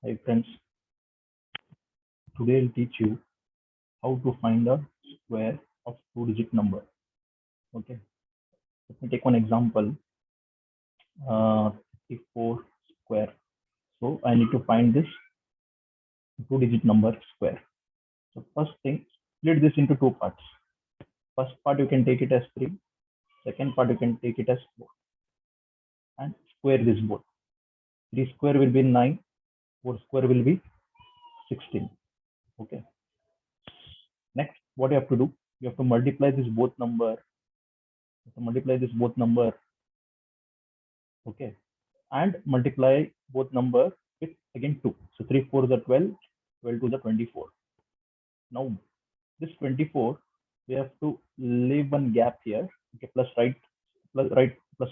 Hi friends, today I'll teach you how to find a square of two-digit number. Okay, let me take one example. 54 square. So I need to find this two-digit number square. So first thing, split this into two parts. First part you can take it as 3. Second part you can take it as 4. And square this both. 3 square will be 9. 4 square will be 16. Okay. Next, what you have to do? You have to multiply this both number. Okay, and multiply both number with again 2. So 3 4 is 12, 12 to the 24. Now this 24, we have to leave one gap here. Okay, plus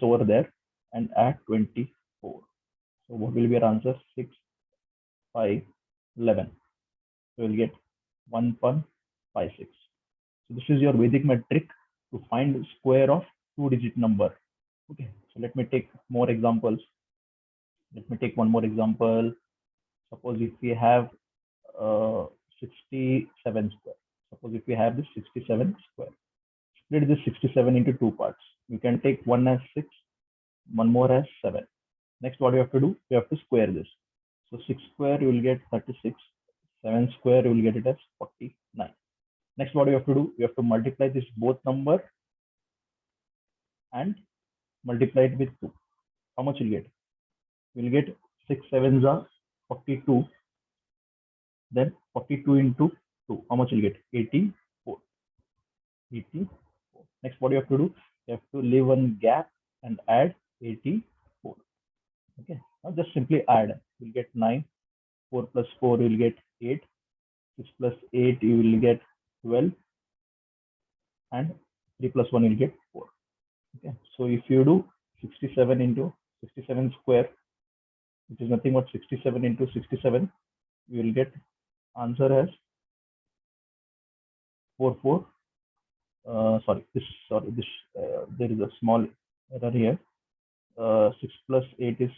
over there and add 24. So what will be our answer? 6, 5, 11. So we'll get 1.56. So this is your Vedic metric to find square of two-digit number. Okay, so let me take more examples. Let me take one more example. Suppose if we have 67 square. Suppose if we have this 67 square. Split this 67 into two parts. You can take one as 6, one more as 7. Next, what you have to do? You have to square this. So 6 square, you will get 36. 7 square, you will get it as 49. Next, what you have to do? You have to multiply this both number and multiply it with 2. How much you will get? You will get 6 sevens are 42. Then 42 into 2. How much you will get? 84. 84. Next, what you have to do? You have to leave one gap and add 84. Okay. Now just simply add. You'll get 9. 4 plus 4, you will get 8. 6 plus 8, you will get 12. And 3 plus 1, you will get 4. Okay. So if you do 67 into 67 square, which is nothing but 67 into 67, you will get answer as 44. There is a small error here. 6 plus 8 is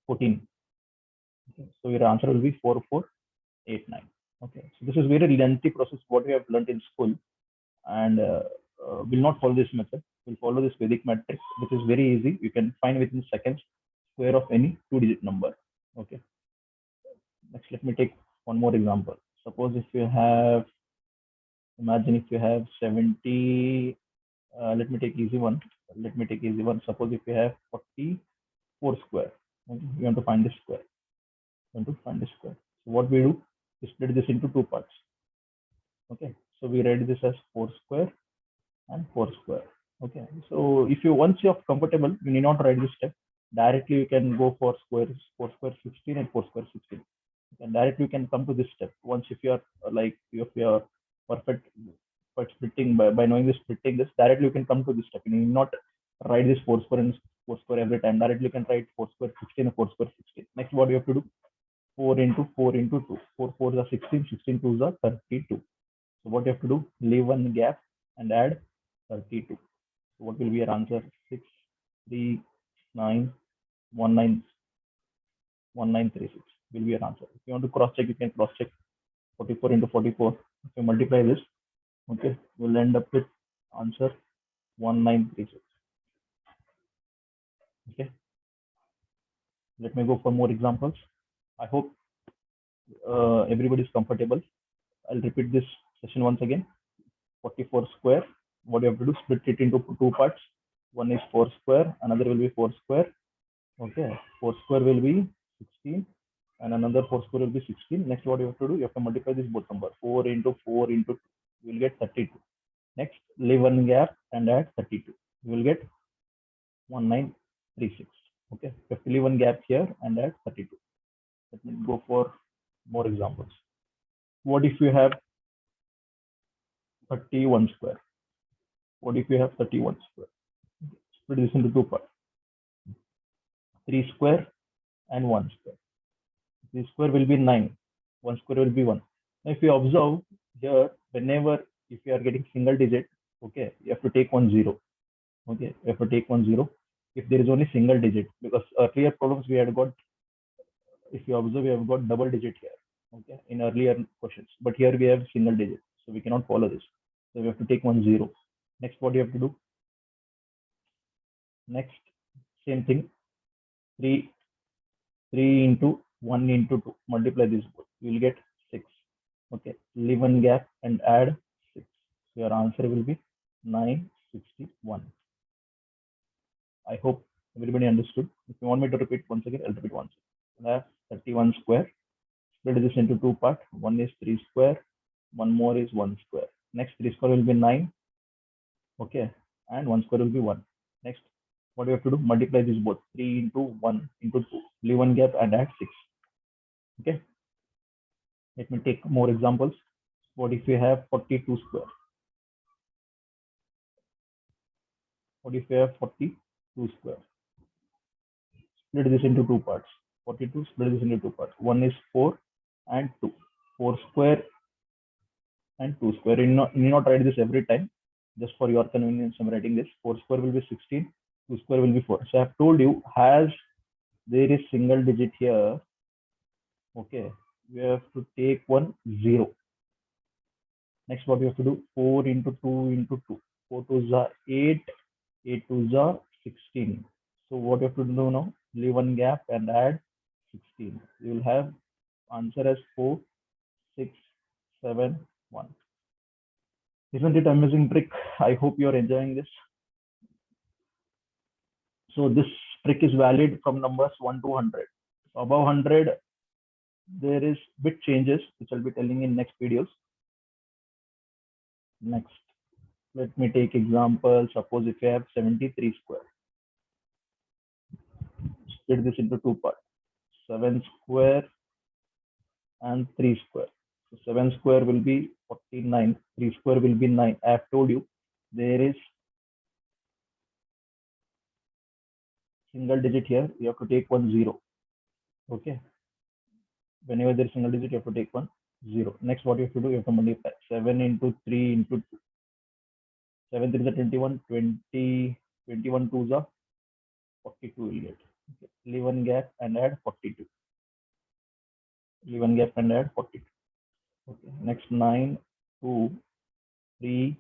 14. Okay. So your answer will be 4489. Okay. So this is very lengthy process what we have learned in school, and will not follow this method. We'll follow this Vedic matrix, which is very easy. You can find within seconds square of any two-digit number. Okay. Next, let me take one more example. Suppose if you have, imagine if you have 70. Let me take easy one. Suppose if you have 44 square. Okay. You want to find this square. So what we do? We split this into two parts. Okay. So we write this as 4 square and 4 square. Okay. So if you once you're comfortable, you need not write this step. Directly you can go for squares, 4 square 16 and 4 square 16. And directly you can come to this step. Once if you are if you are perfect for splitting by knowing this splitting this, directly you can come to this step. You need not write this 4 square and 4 square every time. Directly you can write 4 square 16 and 4 square 16. Next, what you have to do? 4 into 4 into 2. 4 4 is 16, 16 2 is 32. So what you have to do? Leave one gap and add 32. So what will be your answer? 6, 3, 9, 1, 9, 1936 will be your answer. If you want to cross check, you can cross check 44 into 44. If you multiply this, okay, you'll end up with answer 1936. Okay. Let me go for more examples. I hope everybody is comfortable. I'll repeat this session once again. 44 square. What you have to do? Split it into two parts. One is 4 square. Another will be 4 square. Okay. 4 square will be 16. And another 4 square will be 16. Next, what you have to do? You have to multiply this both number. 4 into 4 into 2. You will get 32. Next, leave one gap and add 32. You will get 1936. Okay. You have to leave one gap here and add 32. Let me go for more examples. What if you have 31 square? What if you have 31 square? Split this into two parts. 3 square and 1 square. 3 square will be 9. 1 square will be 1. Now, if you observe here, whenever if you are getting single digit, okay, you have to take 1 0. Okay, you have to take 1 0. if there is only single digit, because earlier problems we had got, if you observe, we have got double digit here, okay, in earlier questions, but here we have single digit, so we cannot follow this. So we have to take 1 0. Next, what you have to do? Next, same thing, 3 into 1 into 2, multiply this both, you will get 6. Okay, leave one gap and add 6. So your answer will be 961. I hope everybody understood. If you want me to repeat once again, I'll repeat once. I have 31 square. Split this into two parts. One is 3 square. One more is 1 square. Next, 3 square will be 9. Okay, and 1 square will be 1. Next, what do you have to do? Multiply this both. 3 into 1 into 2. Leave one gap and add 6. Okay. Let me take more examples. What if we have 42 square? What if we have 42 square? Split this into two parts. 42, split this into two parts. One is 4 and 2. 4 square and 2 square. You need not write this every time. Just for your convenience, I'm writing this. 4 square will be 16. 2 square will be 4. So I've told you, as there is single digit here, okay, we have to take 1 0. Next, what we have to do? 4 into 2 into 2. 4 2s are 8. 8 2s are 16. So what you have to do now? Leave one gap and add 16. You will have answer as 4 6 7 1. Isn't it amazing trick? I hope you are enjoying this. So this trick is valid from numbers 1 to 100. Above 100, there is bit changes, which I'll be telling in next videos. Next, let me take example. Suppose if you have 73 square, split this into two parts. 7 square and 3 square. So 7 square will be 49. 3 square will be 9. I have told you there is single digit here. You have to take 1 0. Okay. Whenever there is single digit, you have to take 1 0. Next, what you have to do? You have to multiply 7 into 3 into 2. 7 3 is 21. 20, 21 2s are 42 will get. Okay. Leave one gap and add 42. Leave one gap and add 42. Okay. Next, 9, 2, 3,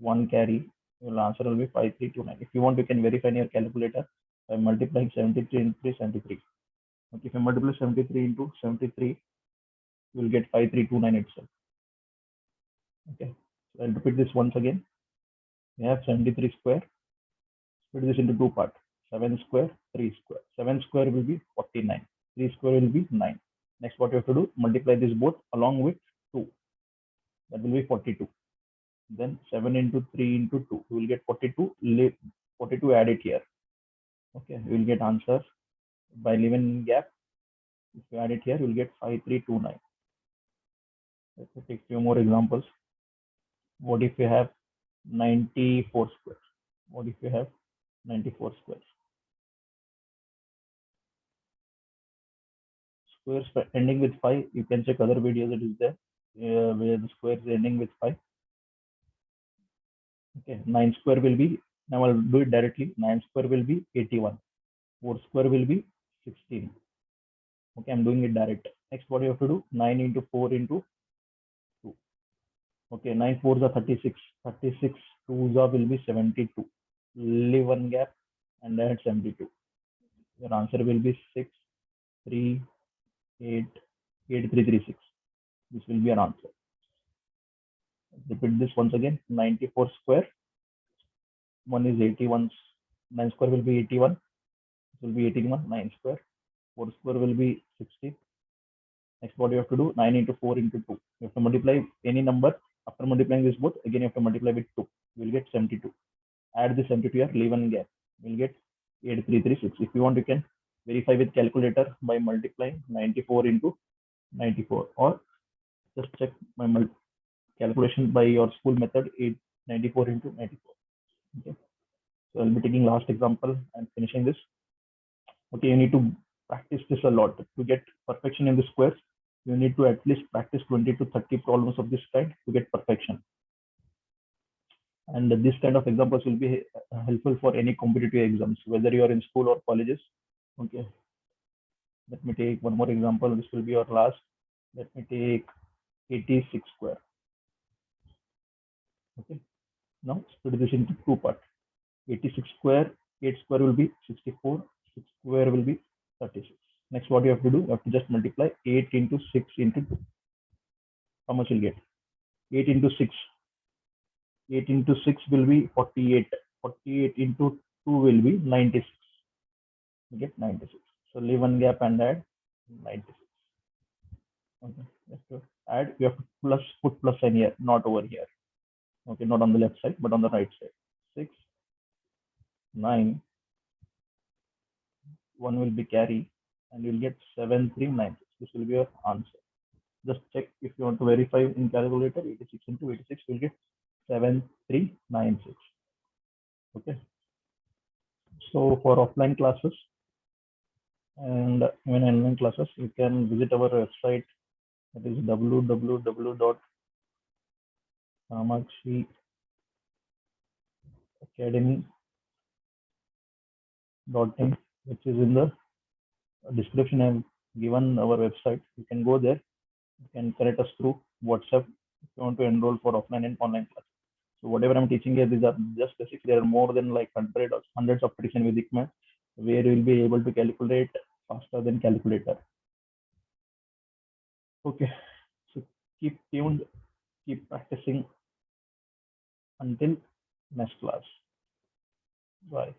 1 carry. Your answer will be 5329. If you want, you can verify in your calculator by multiplying 73 into 73. Okay. If you multiply 73 into 73, you will get 5329 itself. Okay. So I'll repeat this once again. We have 73 square. Split this into two parts. 7 square, 3 square. 7 square will be 49. 3 square will be 9. Next, what you have to do? Multiply this both along with 2. That will be 42. Then 7 into 3 into 2. You will get 42. 42 add it here. Okay. You will get answer by leaving gap. If you add it here, you will get 5329. Let's take a few more examples. What if you have 94 squares? What if you have 94 squares? Squares ending with 5, you can check other videos, it is there where the square is ending with 5. Okay, 9 square will be, now I'll do it directly. 9 square will be 81. 4 square will be 16. Okay, I'm doing it direct. Next, what you have to do? 9 into 4 into 2. Okay, 9 4s are 36. 36 2s are will be 72. Leave one gap and add 72. Your answer will be 6 3 8 8 3 3 6. This will be an answer. Repeat this once again. 94 square. One is 81. 9 square will be 81. This will be 81. 9 square. 4 square will be 60. Next, what you have to do? 9 into 4 into 2. You have to multiply any number. After multiplying this both, again you have to multiply with 2. You will get 72. Add the 72 here. Leave one gap. You will get 8336. If you want, you can verify with calculator by multiplying 94 into 94, or just check my calculation by your school method, 94 into 94. Okay. So I'll be taking last example and finishing this. Okay, you need to practice this a lot to get perfection in the squares. You need to at least practice 20 to 30 problems of this kind to get perfection. And this kind of examples will be helpful for any competitive exams, whether you are in school or colleges. Okay, let me take one more example. This will be our last. Let me take 86 square. Okay, now split this into two parts. 86 square, 8 square will be 64, 6 square will be 36. Next, what you have to do, you have to just multiply 8 into 6 into 2. How much you'll get? 8 into 6. 8 into 6 will be 48. 48 into 2 will be 96. You get 96. So leave one gap and add 96. Okay, let's go. Add, you have to put plus sign here, not over here. Okay, not on the left side, but on the right side. 6, 9, 1 will be carry, and you'll get 7396. This will be your answer. Just check if you want to verify in calculator. 86 into 86 will get 7396. Okay. So for offline classes and even online classes, you can visit our website. That is www.kamakshiacademy.in, which is in the description. I have given our website. You can go there. You can connect us through WhatsApp if you want to enroll for offline and online classes. So whatever I'm teaching here, these are just basics. There are more than like hundreds of tricks in Vedic math where you will be able to calculate faster than calculator. Okay, so keep tuned, keep practicing until next class. Bye.